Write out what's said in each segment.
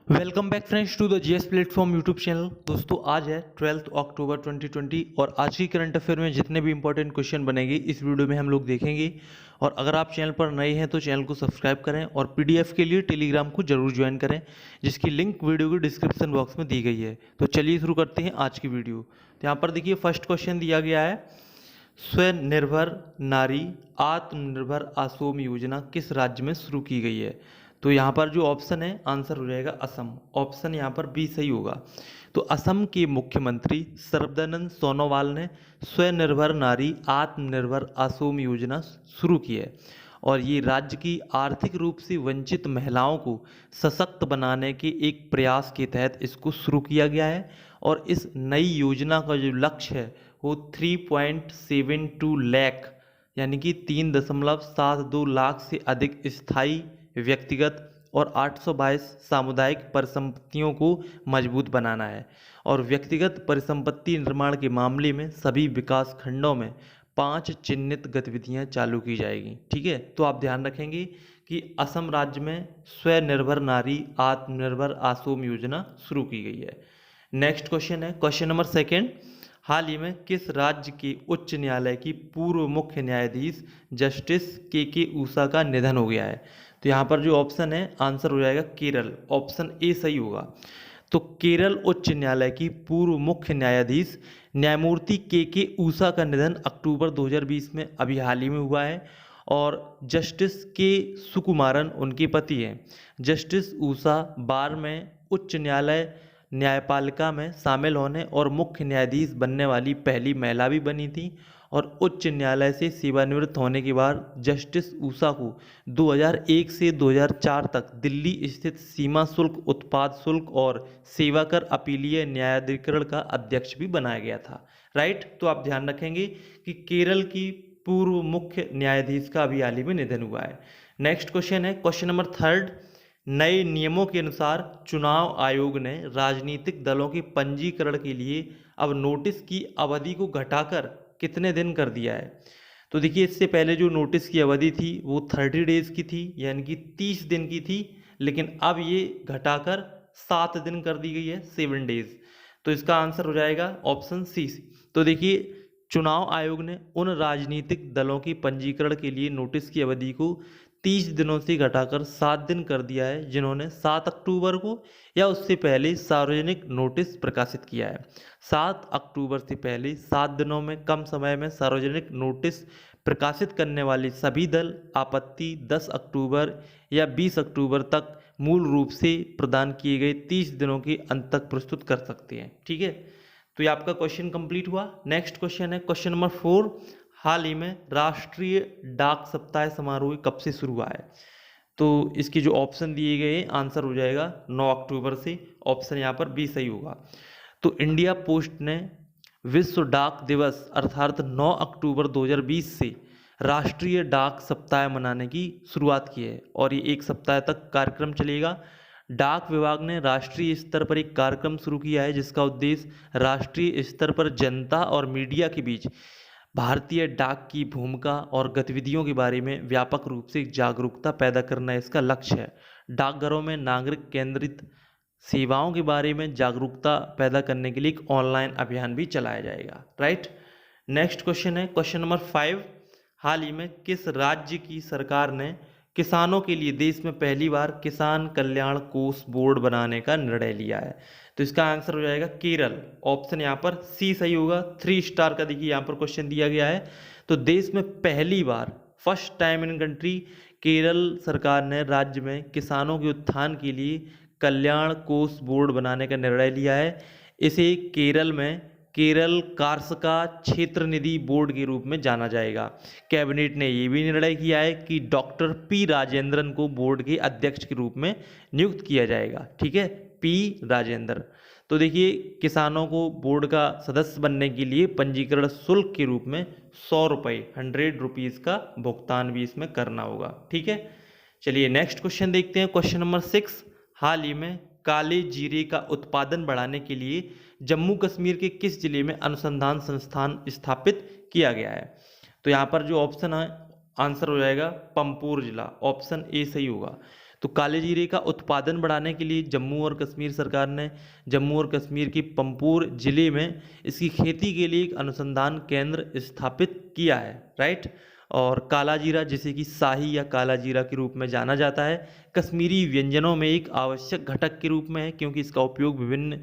Welcome back friends to the GS platform YouTube channel. दोस्तों आज है 12 अक्टूबर 2020 और आज की करंट अफेयर में जितने भी इंपॉर्टेंट क्वेश्चन बनेंगे इस वीडियो में हम लोग देखेंगे। और अगर आप चैनल पर नए हैं तो चैनल को सब्सक्राइब करें और पीडीएफ के लिए टेलीग्राम को जरूर ज्वाइन करें, जिसकी लिंक वीडियो के डिस्क्रिप्शन बॉक्स में दी गई है। तो चलिए शुरू करते हैं आज की वीडियो। तो यहाँ पर देखिए फर्स्ट क्वेश्चन दिया गया है, स्वनिर्भर नारी आत्मनिर्भर आसोम योजना किस राज्य में शुरू की गई है। तो यहाँ पर जो ऑप्शन है आंसर हो जाएगा असम। ऑप्शन यहाँ पर बी सही होगा। तो असम के मुख्यमंत्री सर्बानंद सोनोवाल ने स्वनिर्भर नारी आत्मनिर्भर आसोम योजना शुरू की है और ये राज्य की आर्थिक रूप से वंचित महिलाओं को सशक्त बनाने के एक प्रयास के तहत इसको शुरू किया गया है। और इस नई योजना का जो लक्ष्य है वो 3.72 लाख यानी कि 3.72 लाख से अधिक स्थायी व्यक्तिगत और 822 सामुदायिक परिसंपत्तियों को मजबूत बनाना है। और व्यक्तिगत परिसंपत्ति निर्माण के मामले में सभी विकास खंडों में 5 चिन्हित गतिविधियां चालू की जाएगी। ठीक है, तो आप ध्यान रखेंगे कि असम राज्य में स्वनिर्भर नारी आत्मनिर्भर आसोम योजना शुरू की गई है। नेक्स्ट क्वेश्चन है क्वेश्चन नंबर सेकेंड, हाल ही में किस राज्य के उच्च न्यायालय की पूर्व मुख्य न्यायाधीश जस्टिस के ऊषा का निधन हो गया है। तो यहाँ पर जो ऑप्शन है आंसर हो जाएगा केरल। ऑप्शन ए सही होगा। तो केरल उच्च न्यायालय की पूर्व मुख्य न्यायाधीश न्यायमूर्ति के ऊषा का निधन अक्टूबर 2020 में अभी हाल ही में हुआ है। और जस्टिस के सुकुमारन उनके पति हैं। जस्टिस ऊषा बार में उच्च न्यायालय न्यायपालिका में शामिल होने और मुख्य न्यायाधीश बनने वाली पहली महिला भी बनी थी। और उच्च न्यायालय से सेवानिवृत्त होने के बाद जस्टिस ऊषा को 2001 से 2004 तक दिल्ली स्थित सीमा शुल्क, उत्पाद शुल्क और सेवा कर अपीलीय न्यायाधिकरण का अध्यक्ष भी बनाया गया था। राइट, तो आप ध्यान रखेंगे कि केरल की पूर्व मुख्य न्यायाधीश का अभी हाल ही में निधन हुआ है। नेक्स्ट क्वेश्चन है क्वेश्चन नंबर थर्ड, नए नियमों के अनुसार चुनाव आयोग ने राजनीतिक दलों के पंजीकरण के लिए अब नोटिस की अवधि को घटाकर कितने दिन कर दिया है। तो देखिए इससे पहले जो नोटिस की अवधि थी वो 30 डेज की थी, यानी कि 30 दिन की थी, लेकिन अब ये घटाकर 7 दिन कर दी गई है, 7 डेज। तो इसका आंसर हो जाएगा ऑप्शन सी। तो देखिए चुनाव आयोग ने उन राजनीतिक दलों के पंजीकरण के लिए नोटिस की अवधि को 30 दिनों से घटाकर 7 दिन कर दिया है, जिन्होंने 7 अक्टूबर को या उससे पहले सार्वजनिक नोटिस प्रकाशित किया है। 7 अक्टूबर से पहले 7 दिनों में कम समय में सार्वजनिक नोटिस प्रकाशित करने वाले सभी दल आपत्ति 10 अक्टूबर या 20 अक्टूबर तक मूल रूप से प्रदान किए गए 30 दिनों के अंत तक प्रस्तुत कर सकते हैं। ठीक है, तो ये आपका क्वेश्चन कंप्लीट हुआ। नेक्स्ट क्वेश्चन है क्वेश्चन नंबर 4, हाल ही में राष्ट्रीय डाक सप्ताह समारोह कब से शुरू हुआ है। तो इसके जो ऑप्शन दिए गए आंसर हो जाएगा 9 अक्टूबर से। ऑप्शन यहाँ पर बी सही होगा। तो इंडिया पोस्ट ने विश्व डाक दिवस अर्थात 9 अक्टूबर 2020 से राष्ट्रीय डाक सप्ताह मनाने की शुरुआत की है और ये एक सप्ताह तक कार्यक्रम चलेगा। डाक विभाग ने राष्ट्रीय स्तर पर एक कार्यक्रम शुरू किया है जिसका उद्देश्य राष्ट्रीय स्तर पर जनता और मीडिया के बीच भारतीय डाक की भूमिका और गतिविधियों के बारे में व्यापक रूप से जागरूकता पैदा करना इसका लक्ष्य है। डाकघरों में नागरिक केंद्रित सेवाओं के बारे में जागरूकता पैदा करने के लिए एक ऑनलाइन अभियान भी चलाया जाएगा। राइट, नेक्स्ट क्वेश्चन है क्वेश्चन नंबर 5, हाल ही में किस राज्य की सरकार ने किसानों के लिए देश में पहली बार किसान कल्याण कोष बोर्ड बनाने का निर्णय लिया है। तो इसका आंसर हो जाएगा केरल। ऑप्शन यहाँ पर सी सही होगा। 3 स्टार का देखिए यहाँ पर क्वेश्चन दिया गया है। तो देश में पहली बार first time in country Kerala सरकार ने राज्य में किसानों के उत्थान के लिए कल्याण कोष बोर्ड बनाने का निर्णय लिया है। इसे केरल में केरल कार्सका क्षेत्र निधि बोर्ड के रूप में जाना जाएगा। कैबिनेट ने यह भी निर्णय किया है कि डॉक्टर पी राजेंद्रन को बोर्ड के अध्यक्ष के रूप में नियुक्त किया जाएगा। ठीक है, पी राजेंद्र। तो देखिए किसानों को बोर्ड का सदस्य बनने के लिए पंजीकरण शुल्क के रूप में 100 रुपये 100 रुपीज़ का भुगतान भी इसमें करना होगा। ठीक है, चलिए नेक्स्ट क्वेश्चन देखते हैं क्वेश्चन नंबर 6, हाल ही में काले जीरे का उत्पादन बढ़ाने के लिए जम्मू कश्मीर के किस जिले में अनुसंधान संस्थान स्थापित किया गया है। तो यहाँ पर जो ऑप्शन है आंसर हो जाएगा पंपोर जिला। ऑप्शन ए सही होगा। तो काले जीरे का उत्पादन बढ़ाने के लिए जम्मू और कश्मीर सरकार ने जम्मू और कश्मीर की पंपोर जिले में इसकी खेती के लिए एक अनुसंधान केंद्र स्थापित किया है, राइट। और काला जीरा, जिसे कि शाही या काला जीरा के रूप में जाना जाता है, कश्मीरी व्यंजनों में एक आवश्यक घटक के रूप में है, क्योंकि इसका उपयोग विभिन्न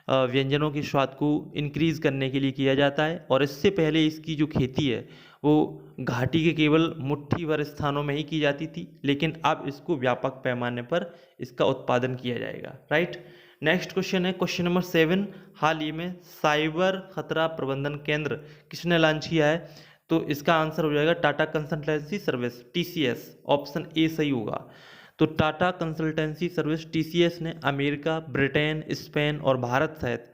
व्यंजनों के स्वाद को इंक्रीज करने के लिए किया जाता है। और इससे पहले इसकी जो खेती है वो घाटी के केवल मुट्ठी भर स्थानों में ही की जाती थी, लेकिन अब इसको व्यापक पैमाने पर इसका उत्पादन किया जाएगा, राइट। नेक्स्ट क्वेश्चन है क्वेश्चन नंबर 7। हाल ही में साइबर खतरा प्रबंधन केंद्र किसने लॉन्च किया है? तो इसका आंसर हो जाएगा Tata consultancy service, TCS। Option A सही होगा। तो टाटा कंसल्टेंसी सर्विस TCS ने अमेरिका, ब्रिटेन, स्पेन और भारत सहित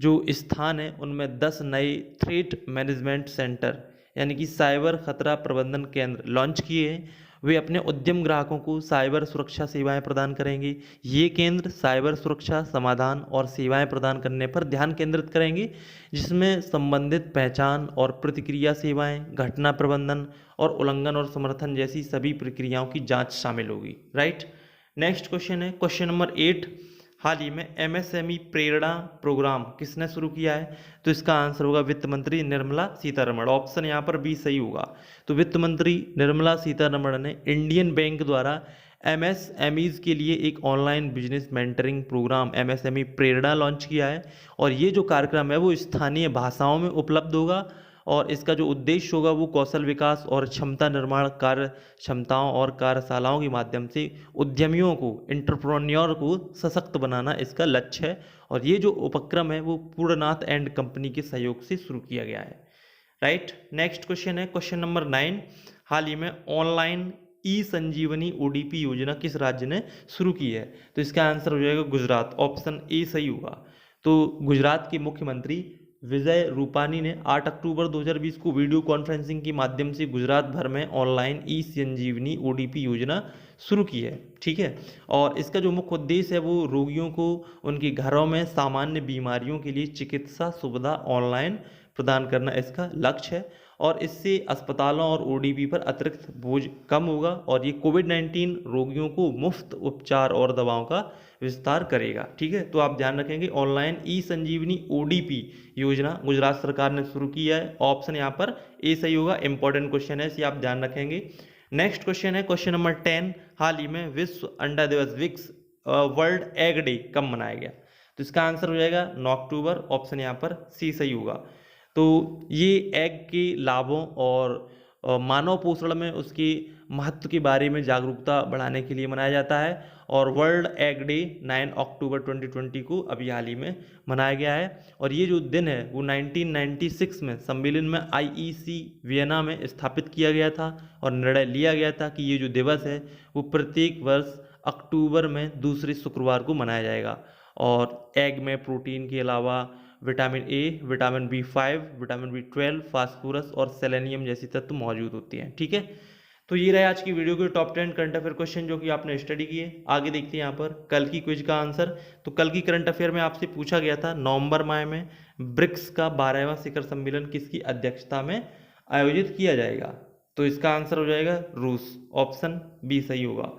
जो स्थान है उनमें 10 नए थ्रेट मैनेजमेंट सेंटर यानी कि साइबर खतरा प्रबंधन केंद्र लॉन्च किए हैं। वे अपने उद्यम ग्राहकों को साइबर सुरक्षा सेवाएं प्रदान करेंगे। ये केंद्र साइबर सुरक्षा समाधान और सेवाएं प्रदान करने पर ध्यान केंद्रित करेंगे, जिसमें संबंधित पहचान और प्रतिक्रिया सेवाएं, घटना प्रबंधन और उल्लंघन और समर्थन जैसी सभी प्रक्रियाओं की जांच शामिल होगी, राइट। नेक्स्ट क्वेश्चन है क्वेश्चन नंबर 8। हाल ही में MSME प्रेरणा प्रोग्राम किसने शुरू किया है? तो इसका आंसर होगा वित्त मंत्री निर्मला सीतारमण। ऑप्शन यहाँ पर बी सही होगा। तो वित्त मंत्री निर्मला सीतारमण ने इंडियन बैंक द्वारा MSMEs के लिए एक online business mentoring program MSME Prerna launch किया है। और ये जो कार्यक्रम है वो स्थानीय भाषाओं में उपलब्ध होगा और इसका जो उद्देश्य होगा वो कौशल विकास और क्षमता निर्माण कार्य क्षमताओं और कार्यशालाओं के माध्यम से उद्यमियों को, एंटरप्रेन्योर को सशक्त बनाना इसका लक्ष्य है। और ये जो उपक्रम है वो पूर्णनाथ एंड कंपनी के सहयोग से शुरू किया गया है, राइट। नेक्स्ट क्वेश्चन है क्वेश्चन नंबर 9। हाल ही में ऑनलाइन ई-संजीवनी ODP योजना किस राज्य ने शुरू की है? तो इसका आंसर हो जाएगा गुजरात। ऑप्शन ए सही होगा। तो गुजरात के मुख्यमंत्री विजय रूपानी ने 8 अक्टूबर 2020 को वीडियो कॉन्फ्रेंसिंग के माध्यम से गुजरात भर में ऑनलाइन ई-संजीवनी ODP योजना शुरू की है, ठीक है। और इसका जो मुख्य उद्देश्य है वो रोगियों को उनके घरों में सामान्य बीमारियों के लिए चिकित्सा सुविधा ऑनलाइन प्रदान करना इसका लक्ष्य है। और इससे अस्पतालों और ODP पर अतिरिक्त बोझ कम होगा और ये कोविड-19 रोगियों को मुफ्त उपचार और दवाओं का विस्तार करेगा, ठीक है। तो आप ध्यान रखेंगे ऑनलाइन ई-संजीवनी ODP योजना गुजरात सरकार ने शुरू किया है। ऑप्शन यहाँ पर ए सही होगा। इंपॉर्टेंट क्वेश्चन है, इसे आप ध्यान रखेंगे। नेक्स्ट क्वेश्चन है क्वेश्चन नंबर 10। हाल ही में विश्व अंडा दिवस वर्ल्ड एग डे कब मनाया गया? तो इसका आंसर हो जाएगा 9 अक्टूबर। ऑप्शन यहाँ पर सी सही होगा। तो ये एग के लाभों और मानव पोषण में उसके महत्व के बारे में जागरूकता बढ़ाने के लिए मनाया जाता है। और वर्ल्ड एग डे 9 अक्टूबर 2020 को अभी हाल ही में मनाया गया है। और ये जो दिन है वो 1996 में सम्मेलन में IEC वियना में स्थापित किया गया था और निर्णय लिया गया था कि ये जो दिवस है वो प्रत्येक वर्ष अक्टूबर में दूसरे शुक्रवार को मनाया जाएगा। और एग में प्रोटीन के अलावा vitamin A, vitamin B5, vitamin B12, phosphorus और सेलेनियम जैसी तत्व मौजूद होते हैं, ठीक है। तो ये रहे आज की वीडियो के टॉप 10 करंट अफेयर क्वेश्चन जो कि आपने स्टडी किए। आगे देखते हैं यहाँ पर कल की क्विज का आंसर। तो कल की करंट अफेयर में आपसे पूछा गया था नवंबर माह में ब्रिक्स का 12वां शिखर सम्मेलन किसकी अध्यक्षता में आयोजित किया जाएगा? तो इसका आंसर हो जाएगा रूस। ऑप्शन बी सही होगा।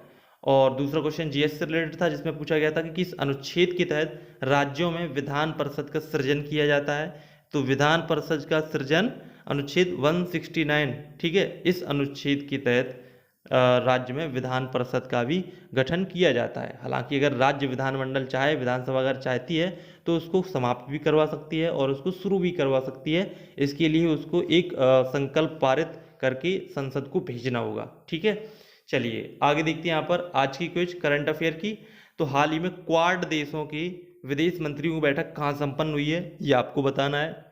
और दूसरा क्वेश्चन GS से रिलेटेड था, जिसमें पूछा गया था कि किस अनुच्छेद के तहत राज्यों में विधान परिषद का सृजन किया जाता है? तो विधान परिषद का सृजन अनुच्छेद 169, ठीक है, इस अनुच्छेद के तहत राज्य में विधान परिषद का भी गठन किया जाता है। हालांकि अगर राज्य विधानमंडल चाहे, विधानसभा अगर चाहती है तो उसको समाप्त भी करवा सकती है और उसको शुरू भी करवा सकती है। इसके लिए उसको एक संकल्प पारित करके संसद को भेजना होगा, ठीक है। चलिए आगे देखते हैं यहाँ पर आज की क्विज करंट अफेयर की। तो हाल ही में क्वाड देशों के विदेश मंत्रियों की बैठक कहाँ संपन्न हुई है ये आपको बताना है।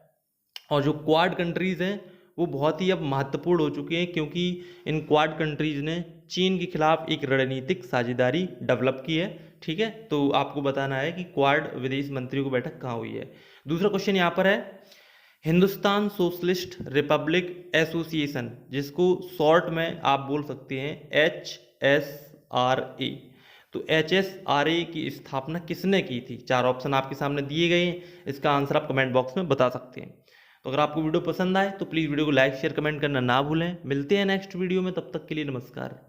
और जो क्वाड कंट्रीज हैं वो बहुत ही अब महत्वपूर्ण हो चुके हैं, क्योंकि इन क्वाड कंट्रीज ने चीन के खिलाफ एक रणनीतिक साझेदारी डेवलप की है, ठीक है। तो आपको बताना है कि क्वाड विदेश मंत्रियों की बैठक कहाँ हुई है। दूसरा क्वेश्चन यहाँ पर है हिंदुस्तान सोशलिस्ट रिपब्लिक एसोसिएशन, जिसको शॉर्ट में आप बोल सकते हैं HSRA, तो HSRA की स्थापना किसने की थी? 4 ऑप्शन आपके सामने दिए गए हैं, इसका आंसर आप कमेंट बॉक्स में बता सकते हैं। तो अगर आपको वीडियो पसंद आए तो प्लीज़ वीडियो को लाइक शेयर कमेंट करना ना भूलें। मिलते हैं नेक्स्ट वीडियो में, तब तक के लिए नमस्कार।